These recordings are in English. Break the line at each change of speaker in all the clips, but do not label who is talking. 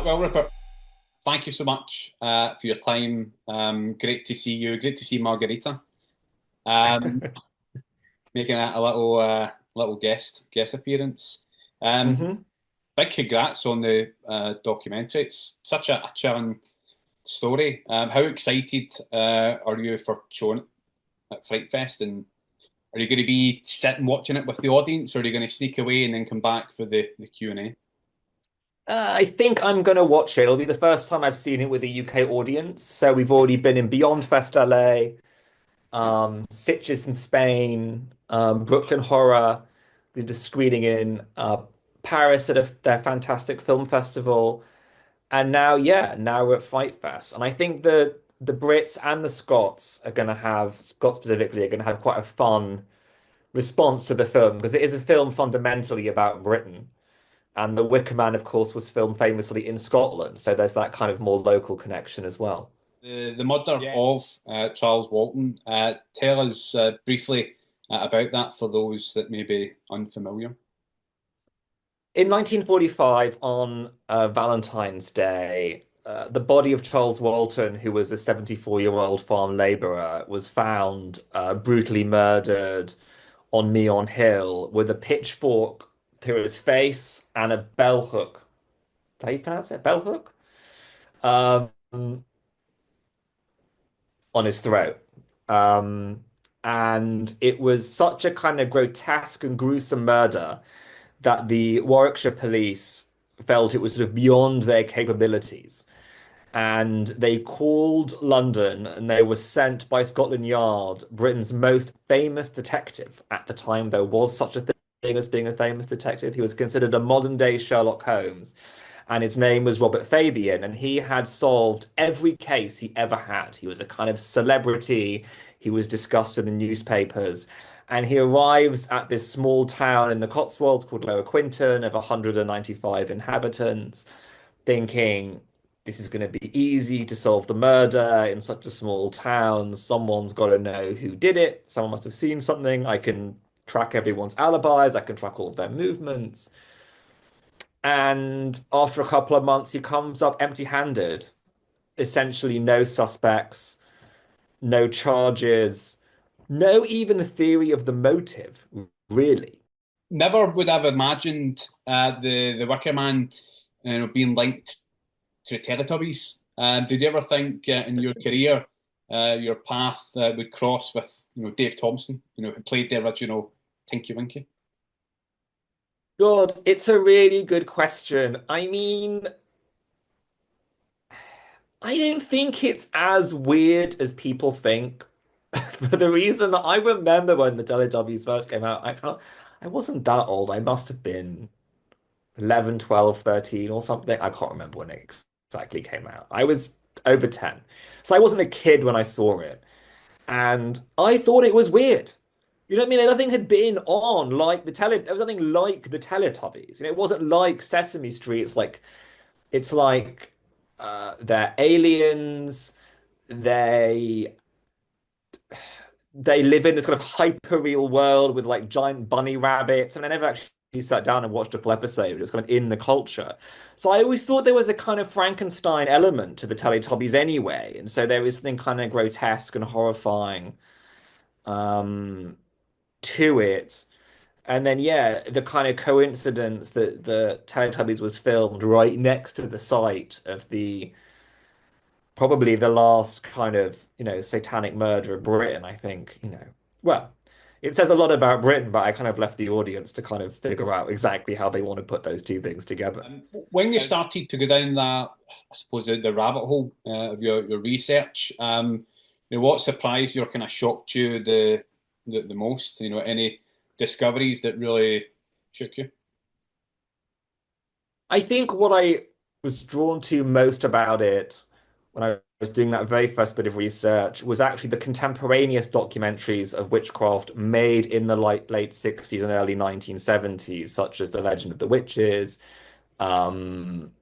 Well, Rupert, thank you so much for your time. Great to see you. Great to see Margarita. Um, Making a little guest appearance. Um,
hmm
Big congrats on the documentary. It's such a chilling story. How excited are you for showing it at Fright Fest? And are you going to be sitting watching it with the audience, or are you going to sneak away and then come back for the Q&A?
I think I'm gonna watch it. It'll be the first time I've seen it with a UK audience. So we've already been in Beyond Fest LA, Sitges in Spain, Brooklyn Horror. We did a screening in Paris at their fantastic film festival, and now, yeah, now we're at Fright Fest. And I think the Brits and the Scots are gonna have, Scots specifically, are gonna have quite a fun response to the film because it is a film fundamentally about Britain. And The Wicker Man, of course, was filmed famously in Scotland, so there's that kind of more local connection as well.
The murder of Charles Walton. Tell us briefly about that for those that may be unfamiliar.
In 1945, on Valentine's Day, the body of Charles Walton, who was a 74-year-old farm labourer, was found brutally murdered on Meon Hill with a pitchfork through his face and a bell hook. Is that how you pronounce it? Bell hook? Um, on his throat. Um, and it was such a kind of grotesque and gruesome murder that the Warwickshire police felt it was sort of beyond their capabilities. And they called London and they were sent by Scotland Yard, Britain's most famous detective. At the time, there was such a thing as being a famous detective. He was considered a modern day Sherlock Holmes. And his name was Robert Fabian. And he had solved every case he ever had. He was a kind of celebrity. He was discussed in the newspapers. And he arrives at this small town in the Cotswolds called Lower Quinton of 195 inhabitants, thinking, this is going to be easy to solve the murder in such a small town. Someone's got to know who did it. Someone must have seen something. I can track everyone's alibis. I can track all of their movements. And after a couple of months, he comes up empty-handed. Essentially, no suspects, no charges, no even theory of the motive, really.
Never would have imagined the Wicker Man, being linked to the Teletubbies. Did you ever think in your career your path would cross with Dave Thompson, who played the original Tinky Winky?
God, it's a really good question. I mean, I don't think it's as weird as people think. For the reason that I remember when the Teletubbies first came out, I wasn't that old. I must have been 11, 12, 13, or something. I can't remember when it exactly came out. I was over 10. So I wasn't a kid when I saw it. And I thought it was weird. You know what I mean? Nothing had been on like there was nothing like the Teletubbies. It wasn't like Sesame Street. It's like they're aliens. They they live in this kind of hyper real world with like giant bunny rabbits. And I never actually sat down and watched a full episode. It was kind of in the culture. So I always thought there was a kind of Frankenstein element to the Teletubbies anyway. And so there was something kind of grotesque and horrifying um, to it. And then, yeah, the kind of coincidence that the Teletubbies was filmed right next to the site of the probably the last kind of, satanic murder of Britain, I think, Well, it says a lot about Britain, but I kind of left the audience to kind of figure out exactly how they want to put those two things together.
When you started to go down that, I suppose, the rabbit hole of your research, what surprised you or kind of shocked you the most? Any discoveries that really shook you?
I think what I was drawn to most about it when I was doing that very first bit of research was actually the contemporaneous documentaries of witchcraft made in the late 60s and early 1970s, such as The Legend of the Witches, um,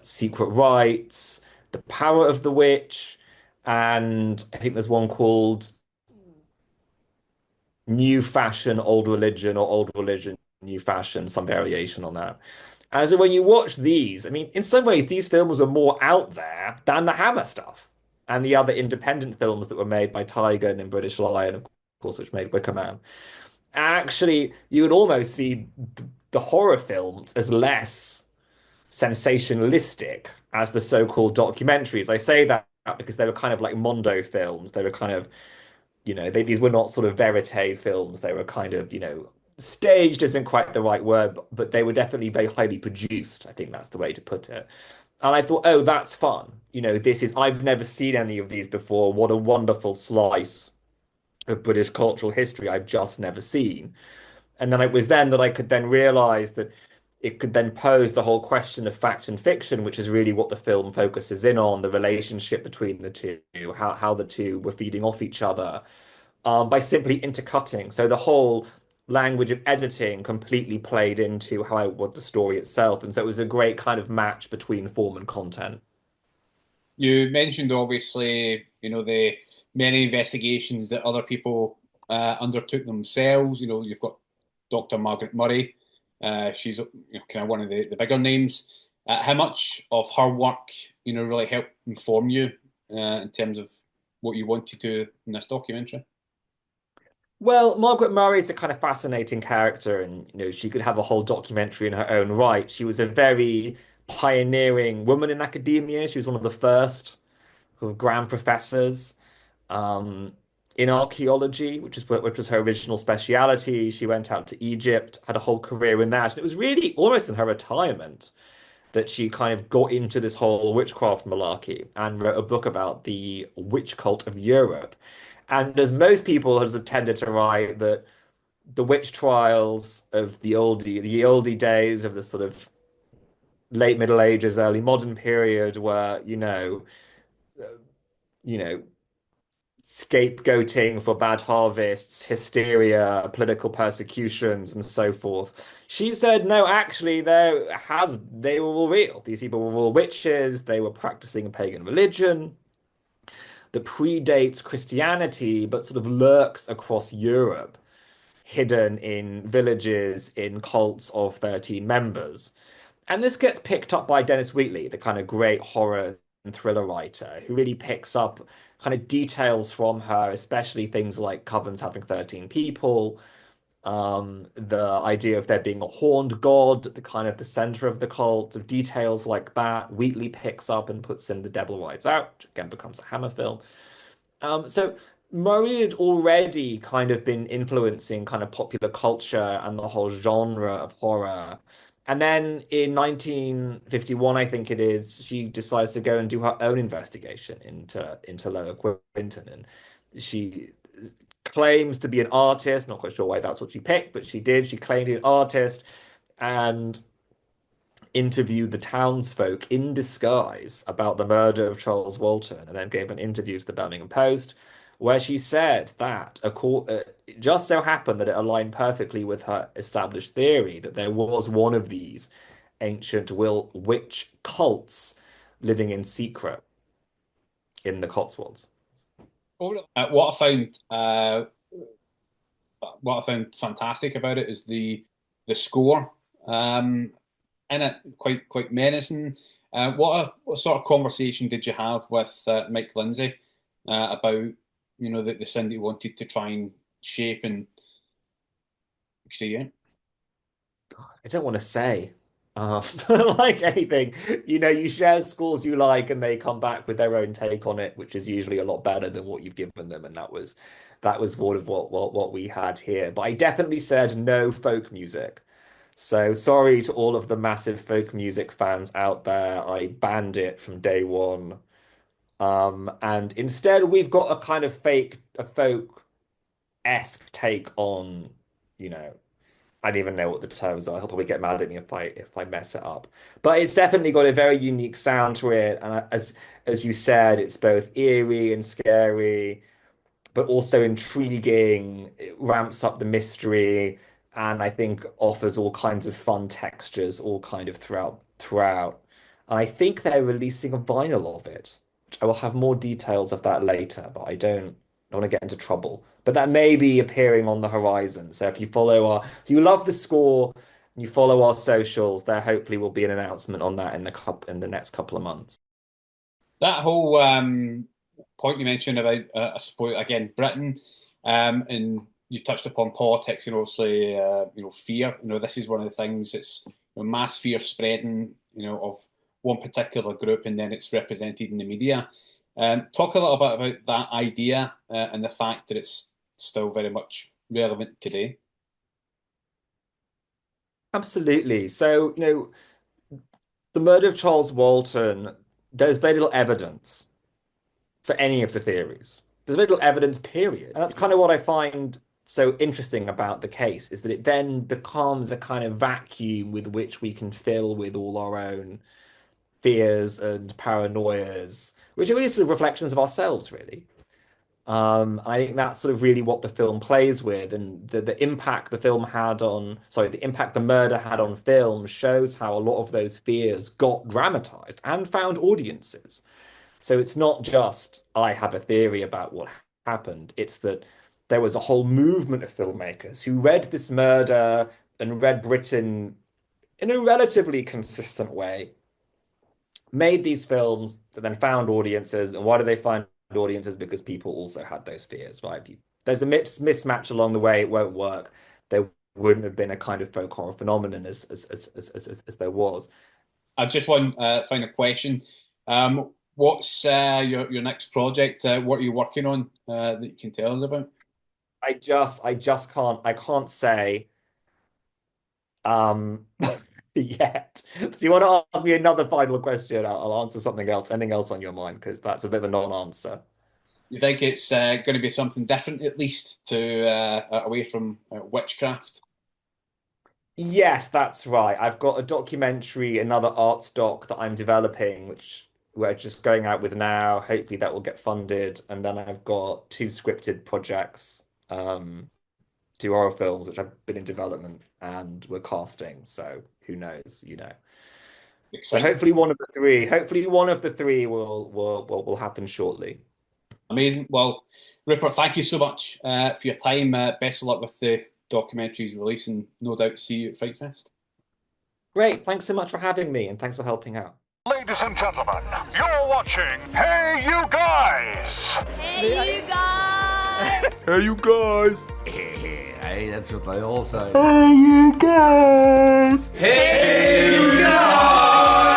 Secret Rites, The Power of the Witch, and I think there's one called New Fashion, Old Religion, or Old Religion, New Fashion, some variation on that. And so when you watch these, I mean, in some ways, these films are more out there than the Hammer stuff and the other independent films that were made by Tiger and British Lion, of course, which made Wicker Man. Actually, you would almost see the horror films as less sensationalistic as the so-called documentaries. I say that because they were kind of like Mondo films. They were kind of, these were not sort of verite films. They were kind of, staged isn't quite the right word, but they were definitely very highly produced. I think that's the way to put it. And I thought, oh, that's fun. I've never seen any of these before. What a wonderful slice of British cultural history I've just never seen. And then it was then that I could then realize that it could then pose the whole question of fact and fiction, which is really what the film focuses in on, the relationship between the two, how the two were feeding off each other, by simply intercutting. So the whole language of editing completely played into how I was the story itself. And so it was a great kind of match between form and content.
You mentioned obviously, the many investigations that other people undertook themselves. You've got Dr. Margaret Murray. She's kind of one of the bigger names. How much of her work, really helped inform you in terms of what you want to do in this documentary?
Well, Margaret Murray is a kind of fascinating character, and she could have a whole documentary in her own right. She was a very pioneering woman in academia. She was one of the first sort of grand professors um, in archaeology, which was her original speciality. She went out to Egypt, had a whole career in that. And it was really almost in her retirement that she kind of got into this whole witchcraft malarkey and wrote a book about the witch cult of Europe. And as most people have tended to write, that the witch trials of the oldie days of the sort of late Middle Ages, early modern period, were you know, scapegoating for bad harvests, hysteria, political persecutions, and so forth. She said, no, actually, they were all real. These people were all witches. They were practicing a pagan religion that predates Christianity, but sort of lurks across Europe, hidden in villages, in cults of 13 members. And this gets picked up by Dennis Wheatley, the kind of great horror and thriller writer, who really picks up kind of details from her, especially things like Covens having 13 people, the idea of there being a horned god at the kind of the center of the cult, of details like that. Wheatley picks up and puts in The Devil Rides Out, which again becomes a Hammer film. So Murray had already kind of been influencing kind of popular culture and the whole genre of horror. And then in 1951, I think it is, she decides to go and do her own investigation into Lower Quinton. And she claims to be an artist. Not quite sure why that's what she picked, but she did. She claimed to be an artist and interviewed the townsfolk in disguise about the murder of Charles Walton, and then gave an interview to the Birmingham Post where she said that it just so happened that it aligned perfectly with her established theory that there was one of these ancient witch cults living in secret in the Cotswolds.
What I found fantastic about it is the score. In it, quite menacing. What sort of conversation did you have with Mike Lindsay about the sound that you wanted to try and shape and create?
I don't want to say like anything. You share scores you like, and they come back with their own take on it, which is usually a lot better than what you've given them. And that was sort of what we had here. But I definitely said no folk music. So sorry to all of the massive folk music fans out there. I banned it from day one. And instead we've got a kind of a folk-esque take on, you know, I don't even know what the terms are. He'll probably get mad at me if I mess it up. But it's definitely got a very unique sound to it. And as you said, it's both eerie and scary, but also intriguing. It ramps up the mystery, and I think offers all kinds of fun textures, all kind of throughout. And I think they're releasing a vinyl of it. I will have more details of that later, but I don't want to get into trouble. But that may be appearing on the horizon. So if you follow so you love the score, You follow our socials, there hopefully will be an announcement on that in the next couple of months.
That whole point you mentioned about, I suppose, again, Britain, and you touched upon politics and obviously, fear. This is one of the things that's mass fear spreading, of one particular group, and then it's represented in the media. Talk a little bit about that idea and the fact that it's still very much relevant today.
Absolutely. So, the murder of Charles Walton, there's very little evidence for any of the theories. There's very little evidence, period. And that's kind of what I find so interesting about the case, is that it then becomes a kind of vacuum with which we can fill with all our own fears and paranoias, which are really sort of reflections of ourselves, really. I think that's sort of really what the film plays with, and the impact the impact the murder had on film shows how a lot of those fears got dramatized and found audiences. So it's not just, I have a theory about what happened. It's that there was a whole movement of filmmakers who read this murder and read Britain in a relatively consistent way, made these films that then found audiences. And why do they find audiences? Because people also had those fears, right? There's a mismatch along the way. It won't work. There wouldn't have been a kind of folk horror phenomenon as there was.
I just one final question. What's your next project? What are you working on that you can tell us about?
I can't say yet. Do you want to ask me another final question? I'll answer something else, anything else on your mind, because that's a bit of a non-answer.
You think it's going to be something different, at least, to away from witchcraft?
Yes, that's right. I've got a documentary, another arts doc that I'm developing, which we're just going out with now. Hopefully that will get funded. And then I've got two scripted projects, two horror films, which have been in development and we're casting. So who knows. So
Exciting.
hopefully one of the three will happen shortly.
Amazing. Well, Rupert, thank you so much for your time. Best of luck with the documentary's release, and no doubt see you at FrightFest.
Great. Thanks so much for having me, and thanks for helping out.
Ladies and gentlemen, you're watching Hey You Guys!
Hey, you guys!
Hey, you guys!
Hey, that's what they all say.
Hey, you guys!
Hey, you guys!